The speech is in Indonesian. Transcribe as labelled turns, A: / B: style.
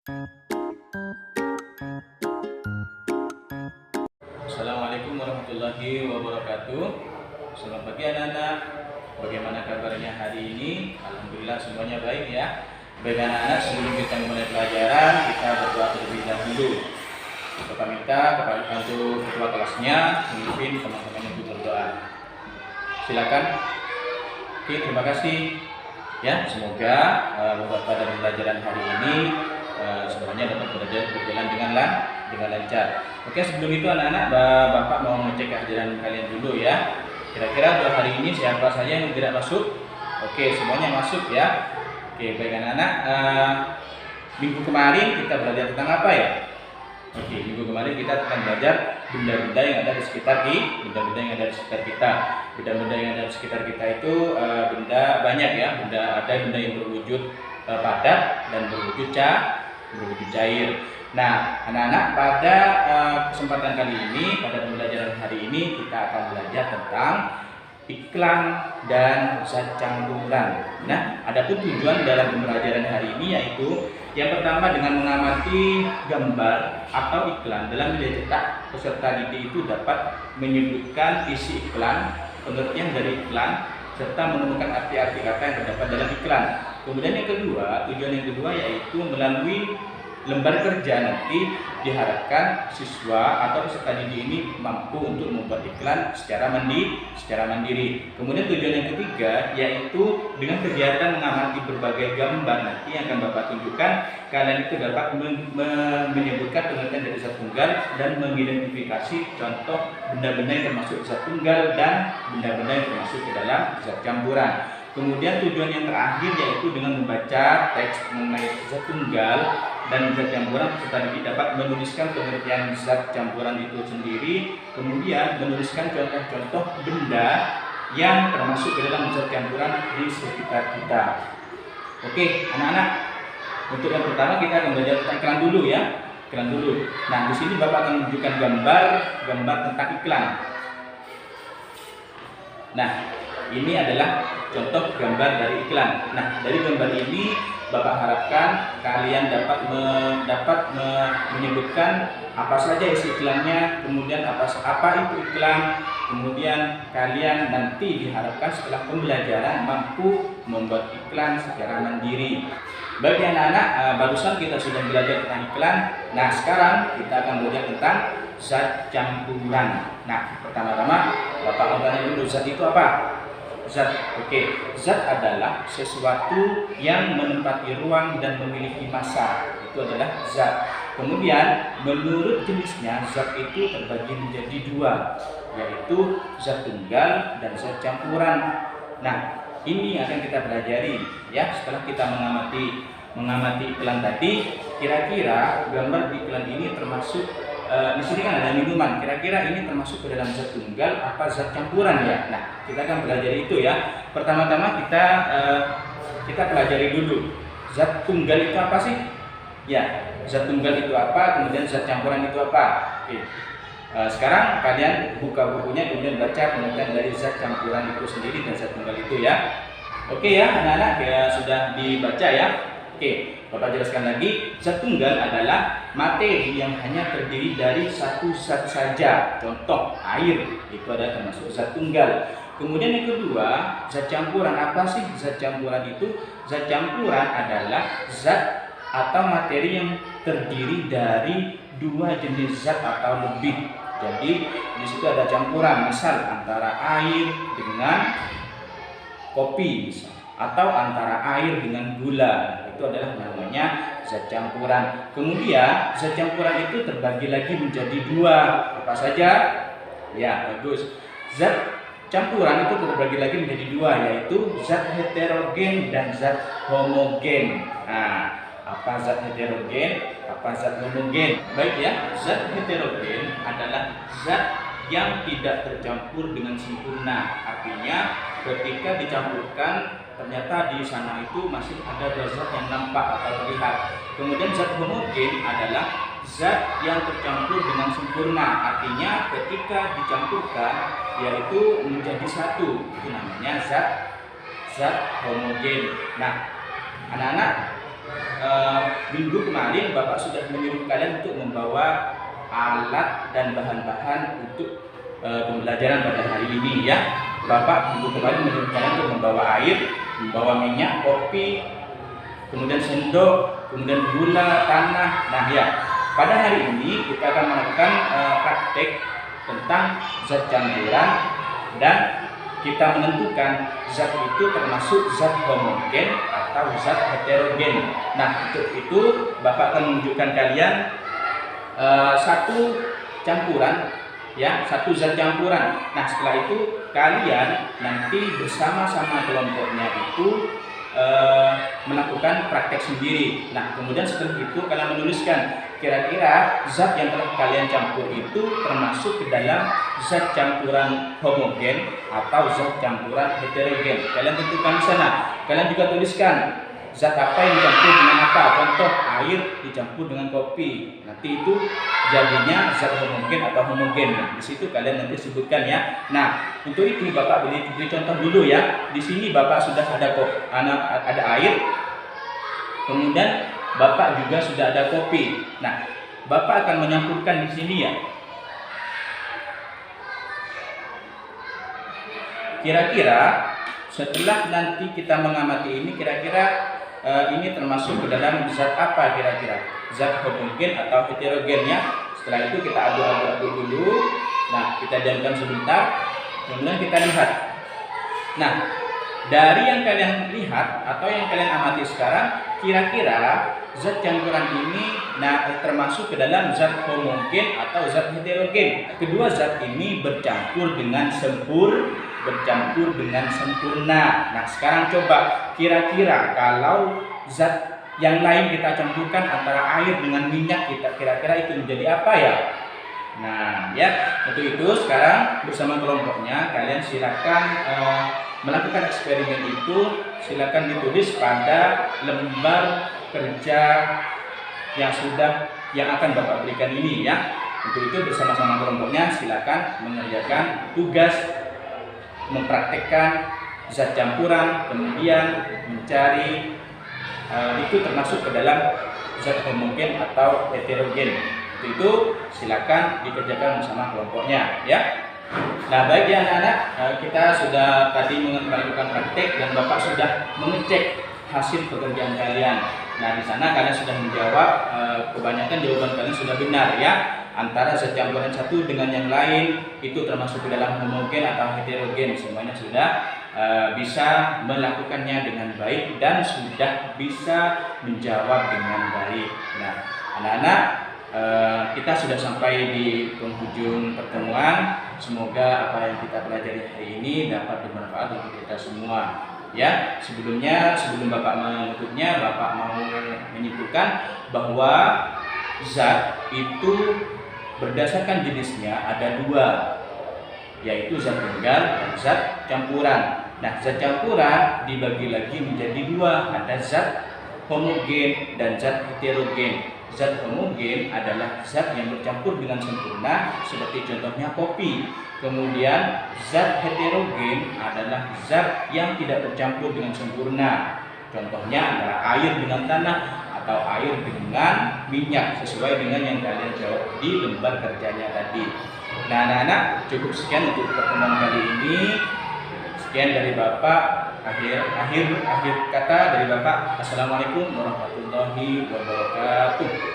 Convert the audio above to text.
A: Assalamualaikum warahmatullahi wabarakatuh. Selamat pagi anak-anak. Bagaimana kabarnya hari ini? Alhamdulillah semuanya baik ya. Baik anak-anak, sebelum kita mulai pelajaran, kita berdoa terlebih dahulu. Kita minta kepada untuk ketua kelasnya memimpin teman-teman untuk berdoa. Silakan. Oke, terima kasih. Ya, semoga pada pembelajaran hari ini semuanya dapat berjalan dengan lancar. Oke, sebelum itu anak-anak, Bapak mau ngecek kehadiran kalian dulu ya. Kira-kira untuk hari ini siapa saja yang tidak masuk? Oke, semuanya masuk ya. Oke, baik anak-anak. Minggu kemarin kita belajar tentang apa ya? Oke, minggu kemarin kita akan belajar benda-benda yang ada di sekitar benda-benda yang ada di sekitar kita. Benda-benda yang ada di sekitar kita itu benda banyak ya. Ada benda yang berwujud padat dan berwujud cair. Nah, anak-anak, pada kesempatan kali ini, pada pembelajaran hari ini kita akan belajar tentang iklan dan zat campuran. Nah, adapun tujuan dalam pembelajaran hari ini yaitu yang pertama dengan mengamati gambar atau iklan dalam media cetak, peserta didik itu dapat menyebutkan isi iklan, pengertian dari iklan, serta menemukan arti-arti kata yang terdapat dalam iklan. Kemudian yang kedua, tujuan yang kedua yaitu melalui lembar kerja nanti diharapkan siswa atau peserta didik ini mampu untuk membuat iklan secara mandiri. Kemudian tujuan yang ketiga yaitu dengan kegiatan mengamati berbagai gambar nanti yang akan Bapak tunjukkan, kalian itu dapat menyebutkan pengertian dari zat tunggal dan mengidentifikasi contoh benda-benda yang termasuk zat tunggal dan benda-benda yang termasuk ke dalam zat campuran. Kemudian tujuan yang terakhir yaitu dengan membaca teks mengenai zat tunggal dan zat campuran, peserta didik dapat menuliskan pengertian zat campuran itu sendiri, kemudian menuliskan contoh-contoh benda yang termasuk ke dalam zat campuran di sekitar kita. Oke, anak-anak, untuk yang pertama kita akan belajar tentang iklan dulu ya. Iklan dulu. Nah, di sini Bapak akan menunjukkan gambar tentang iklan. Nah, ini adalah contoh gambar dari iklan. Nah, dari gambar ini Bapak harapkan kalian dapat menyebutkan apa saja isi iklannya, kemudian apa itu iklan, kemudian kalian nanti diharapkan setelah pembelajaran mampu membuat iklan secara mandiri. Bagi anak-anak, barusan kita sudah belajar tentang iklan. Nah, sekarang kita akan belajar tentang zat campuran. Nah, pertama-tama Bapak mau tanya dulu, zat itu apa? Zat, oke. Zat adalah sesuatu yang menempati ruang dan memiliki massa. Itu adalah zat. Kemudian menurut jenisnya zat itu terbagi menjadi dua, yaitu zat tunggal dan zat campuran. Nah, ini akan kita pelajari ya setelah kita mengamati iklan tadi. Kira-kira gambar di iklan ini termasuk di sini kan ada minuman. Kira-kira ini termasuk ke dalam zat tunggal apa zat campuran ya? Nah, kita akan pelajari itu ya. Pertama-tama kita pelajari dulu zat tunggal itu apa sih? Ya, zat tunggal itu apa? Kemudian zat campuran itu apa? Oke. Sekarang kalian buka bukunya kemudian baca pengertian dari zat campuran itu sendiri dan zat tunggal itu ya. Oke ya, anak-anak ya, sudah dibaca ya. Oke, Bapak jelaskan lagi. Zat tunggal adalah materi yang hanya terdiri dari satu zat saja. Contoh air, itu adalah termasuk zat tunggal. Kemudian yang kedua, zat campuran. Apa sih zat campuran itu? Zat campuran adalah zat atau materi yang terdiri dari dua jenis zat atau lebih. Jadi di situ ada campuran, misal antara air dengan kopi misal, atau antara air dengan gula. Itu adalah namanya zat campuran. Kemudian zat campuran itu terbagi lagi menjadi dua. Apa saja? Ya, bagus. Zat campuran itu terbagi lagi menjadi dua, yaitu zat heterogen dan zat homogen. Nah, apa zat heterogen, apa zat homogen? Baik ya, zat heterogen adalah zat yang tidak tercampur dengan sempurna. Artinya ketika dicampurkan ternyata di sana itu masih ada zat yang nampak atau terlihat. Kemudian zat homogen adalah zat yang tercampur dengan sempurna. Artinya ketika dicampurkan yaitu menjadi satu. Itu namanya zat homogen. Nah, anak-anak, minggu kemarin Bapak sudah menyuruh kalian untuk membawa alat dan bahan-bahan untuk pembelajaran pada hari ini ya. Bapak minggu kemarin menyuruh kalian untuk membawa air, membawa minyak, kopi, kemudian sendok, kemudian gula, tanah. Nah ya, pada hari ini kita akan melakukan praktek tentang zat campuran dan kita menentukan zat itu termasuk zat homogen atau zat heterogen. Nah, untuk itu Bapak akan menunjukkan kalian satu campuran, ya, satu zat campuran. Nah, setelah itu kalian nanti bersama-sama kelompoknya itu melakukan praktek sendiri. Nah, kemudian setelah itu kalian menuliskan kira-kira zat yang telah kalian campur itu termasuk ke dalam zat campuran homogen atau zat campuran heterogen. Kalian tentukan di sana. Kalian juga tuliskan zat apa yang dicampur dengan apa. Contoh, air dicampur dengan kopi. Nanti itu jadinya zat homogen atau homogen. Nah, di situ kalian nanti sebutkan ya. Nah, untuk itu Bapak beri contoh dulu ya. Di sini Bapak sudah ada air. Kemudian Bapak juga sudah ada kopi. Nah, Bapak akan menyampurkan di sini ya. Kira-kira setelah nanti kita mengamati ini, kira-kira ini termasuk ke dalam zat apa kira-kira? Zat homogen atau heterogen ya. Setelah itu kita aduk-aduk dulu. Nah, kita diamkan sebentar. Kemudian kita lihat. Nah, dari yang kalian lihat atau yang kalian amati sekarang, kira-kira zat campuran ini termasuk ke dalam zat homogen atau zat heterogen. Kedua zat ini bercampur dengan sempurna. Nah, sekarang coba kira-kira kalau zat yang lain kita campurkan antara air dengan minyak, kita kira-kira itu menjadi apa ya? Nah, ya, untuk itu sekarang bersama kelompoknya kalian silakan melakukan eksperimen itu. Silakan ditulis pada lembar kerja yang akan Bapak berikan ini ya. Untuk itu bersama-sama kelompoknya silakan mengerjakan tugas mempraktekkan zat campuran, kemudian mencari itu termasuk ke dalam zat homogen atau heterogen. Untuk itu silakan dikerjakan bersama kelompoknya ya. Nah, baik ya anak-anak, kita sudah tadi melakukan praktek dan Bapak sudah mengecek hasil pekerjaan kalian. Nah, di sana kalian sudah menjawab, kebanyakan jawaban kalian sudah benar ya. Antara zat campuran satu dengan yang lain itu termasuk ke dalam homogen atau heterogen. Semuanya sudah bisa melakukannya dengan baik dan sudah bisa menjawab dengan baik. Nah, anak-anak, kita sudah sampai di penghujung pertemuan. Semoga apa yang kita pelajari hari ini dapat bermanfaat untuk kita semua. Ya, sebelum Bapak menutupnya, Bapak mau menyimpulkan bahwa zat itu berdasarkan jenisnya ada dua, yaitu zat tunggal dan zat campuran. Nah, zat campuran dibagi lagi menjadi dua, ada zat homogen dan zat heterogen. Zat homogen adalah zat yang bercampur dengan sempurna, seperti contohnya kopi. Kemudian zat heterogen adalah zat yang tidak bercampur dengan sempurna. Contohnya antara air dengan tanah atau air dengan minyak, sesuai dengan yang kalian jawab di lembar kerjanya tadi. Nah, anak-anak, cukup sekian untuk pertemuan kali ini. Sekian dari Bapak. Akhir kata dari Bapak. Assalamualaikum warahmatullahi wabarakatuh.